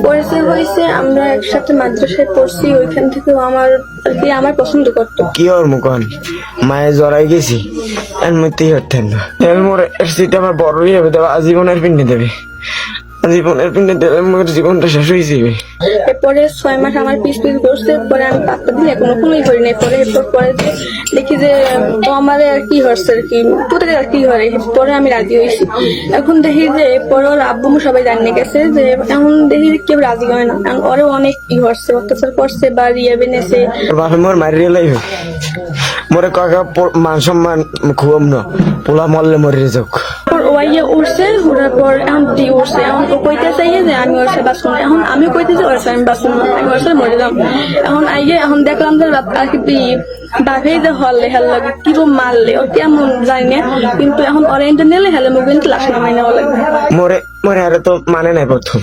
পরিচয় হয়েছে, আমরা একসাথে মাদ্রাসায় পড়ছি, ওইখান থেকে আমার আর কি আমার পছন্দ করতো। কি ওর মুখন মায়ে জড়াই গেছি এর মধ্যেই হতেন না এর মোর সেটা আমার বড়ই হবে, দেবে আজীবনের পিন্ডে দেবে, জীবনের পিন্ডে দেবে, মোর জীবনটা শেষ হয়ে যাবে। এরপরে 6 মাস আমার পিস করছে, পরে আমি পাত্তা দিলে কোনোই করি নাই। পরে এরপর পরে যে দেখি যে ও আমার আর কি হচ্ছে আর কি তোদের আর কি হয়, পরে আমি রাজি হয়েছি। এখন দেখি যে পরে ওর আব্বু সবাই জানিয়ে গেছে যে এখন দেখি কেউ রাজি হয় না, কারণ ওরে অনেক কি হচ্ছে, অত্যাচার করছে বা রিয়া বেনেছে। বাপে মোর মারিয়ে লাই মোরে কাকা মান সম্মান খুব না পোলা মরলে মরে যাক। ওয়াইয়া উঠছে, উঠার পর এখন উঠছে, এখন ও কইতে চাইয়ে যে আমি ওর সাথে বাঁচবো না। এখন আমি কইতেছি ওর সাথে আমি বাঁচবো না, আমি ওর সাথে মরে যাম। এখন আইয়ে এখন দেখলাম যে আর কি বাঘে যে হলে হেল লাগে কিরম মারলে ও কেমন জানি না, কিন্তু এখন অরেঞ্জ নিলে হেলে মুখ কিন্তু লাশ নামাই নেওয়া লাগবে। মোরে মোরে আরে তো মানে নাই প্রথম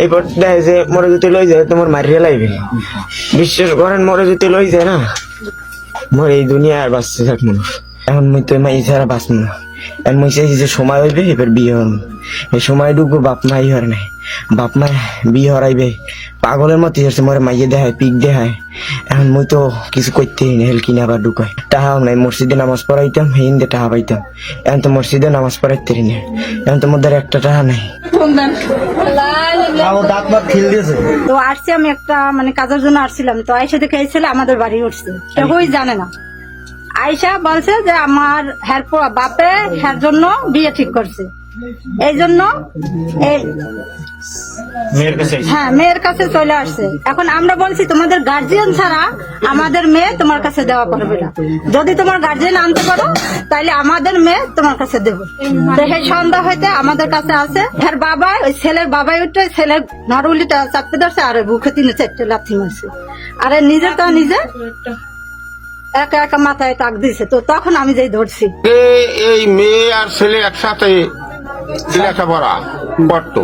এই পর দেয় যে মরে যদি লই যায় তোমার মারিয়ে লাইবে। বিশ্বাস করেন মরে যদি লই যায় না মোর এই দুনিয়া আর বাঁচতে থাকবো না। এখন মুই তো মাই ছাড়া বাঁচবো না। এখন মুই চাইছি যে সময় হইবে এবার বিয়ে হন, এই সময় ডুববো বাপ মাই হর নাই, বাপ মা বিয়ে হরাইবে পাগলের মতো হচ্ছে মোরে মাইয়ে দেখায় পিক দেখায়। এখন মুই তো কিছু করতে হেল কিনে আবার ঢুকায় টাহাও নাই। মসজিদে নামাজ পড়াইতাম হিন্দে টাহা পাইতাম, এখন তো মসজিদে নামাজ পড়াইতে না, এখন তো মধ্যে একটা টাহা নাই। তো আসছি আমি একটা মানে কাজের জন্য আসছিলাম, তো আয়সা থেকে এসেছিল আমাদের বাড়ি উঠছে, কেউই জানে না। আয়সা বলছে যে আমার হ্যার বাপে হ্যার জন্য বিয়ে ঠিক করছে, এই জন্য এই হ্যাঁ মেয়ের কাছে চলে আসছে। এখন আমরা বলছি তোমাদের গার্জিয়ান ছাড়া আমাদের মেয়ে তোমার কাছে দেওয়া পারবে না, যদি তোমার গার্জিয়ান আনতে পারো তাহলে আমাদের মেয়ে তোমার কাছে দেবো। তো সেই সন্ধ্যা হইতে আমাদের কাছে আছে হ্যার বাবা, ওই ছেলের বাবাই উঠে ছেলের নরুলিটা চাপতে ধরছে আর বুকে 3-4 লাথি মারছে, আর নিজের তা নিজে একা একা মাথায় টাক দিছে। তো তখন আমি যেই ধরছি এই মেয়ে আর ছেলে একসাথে লেখাপড়া করতো,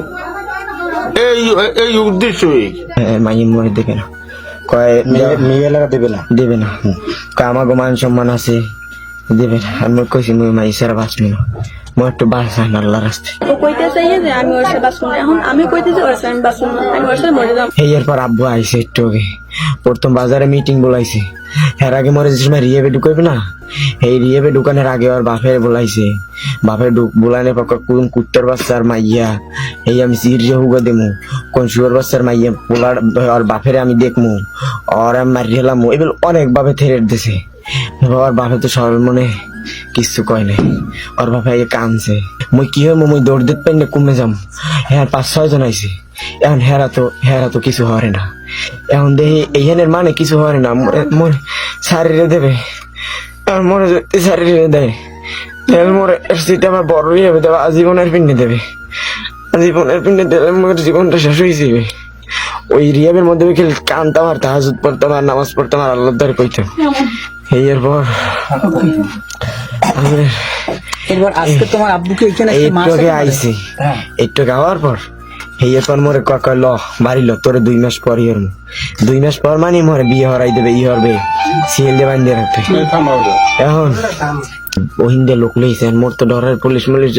এই উদ্দেশ্যই মাইয়ে মরে দেবে না, কয় মেয়ে লাগা দেবে না, দেবে না। কয় আমাকে মান সম্মান আছে দেবে না। আমি কইছি মুই মাই সারা বাঁচবি না, মোর একটু বাঁচান আল্লাহ রাস্তায়। ও কইতে চাইয়ে যে আমি ওর সাথে বাঁচবো না, এখন আমি কইতেছি ওর সাথে আমি বাঁচবো না, আমি ওর সাথে মরে যাম। এই এরপর আব্বু আইসে একটু আগে প্রথম বাজারে মিটিং বলাইছে, এর আগে মরে যে সময় রিয়েবে ঢুকাইবে না, এই রিয়েবে ঢুকানোর আগে আর বাপের বলাইছে, বাপের বোলানের পক্ষ কোন কুত্তার বাচ্চার মাইয়া এই আমি সিরিয়ে হুগা দেমু, কোন শুয়ার বাচ্চার মাইয়া পোলার আর বাপের আমি দেখমু, আর আমি মারি হেলাম, এগুলো অনেক ভাবে থেরেট দিছে। ওর বাপে তো সরল মনে কিছু কয় নাই, ওর বাপে কানছে। মুই কি হয় মুই দৌড় দিতে পারি না কমে যাম। হ্যাঁ 5-6 জন আইছে, এখন হেরা তো কিছু হরে না। এখন দেখি এইখানের মানে কিছু হরে না, মোর শারীরে দেবে, আর মরে যদি শারীরে দেয় মোর সেটা আমার বড়ই হবে, দেবে আজীবনের পিন্ডে দেবে, আজীবনের পিন্ডে দেবে, মোর জীবনটা শেষ হয়ে যাবে। ওই রিয়াবের মধ্যে খেলে কানতাম আর তাহাজুদ পড়তাম আর নামাজ পড়তাম আর আল্লাহ দ্বারে কইতাম। এই এরপর এবার আজকে তোমার আব্বুকে এখানে একটু আইছি, একটু খাওয়ার পর এই এরপর মোরে কাকা ল বাড়ি ল তোরে 2 মাস পর ইয়ের 2 মাস পর মানে মোরে বিয়ে হরাই দেবে, ই হরবে সিএল দিয়ে বান্ধে রাখবে। এখন ওহিন্দে লোক লইছে, মোর তো ডরের পুলিশ মুলিশ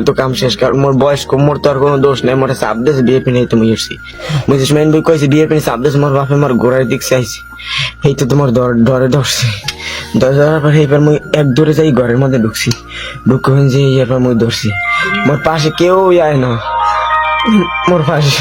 তো কাম শেষ, কারণ মোর বয়স কম, মোর তো আর কোনো দোষ নাই। মোরে চাপ দিয়েছে বিয়ে পিনে তুমি এসছি, বুঝিস মাইন বই কইছি বিয়ে পিনে চাপ দিয়েছে, মোর বাপে মোর গোড়ার দিক চাইছি, এই তো তোমার ডরে ধরছে। ধরার পর এইবার মুই এক দূরে যাই ঘরের মধ্যে ঢুকছি, ঢুকে যে এরপর মুই ধরছি, মোর পাশে কেউ আয় না, মোর পাশে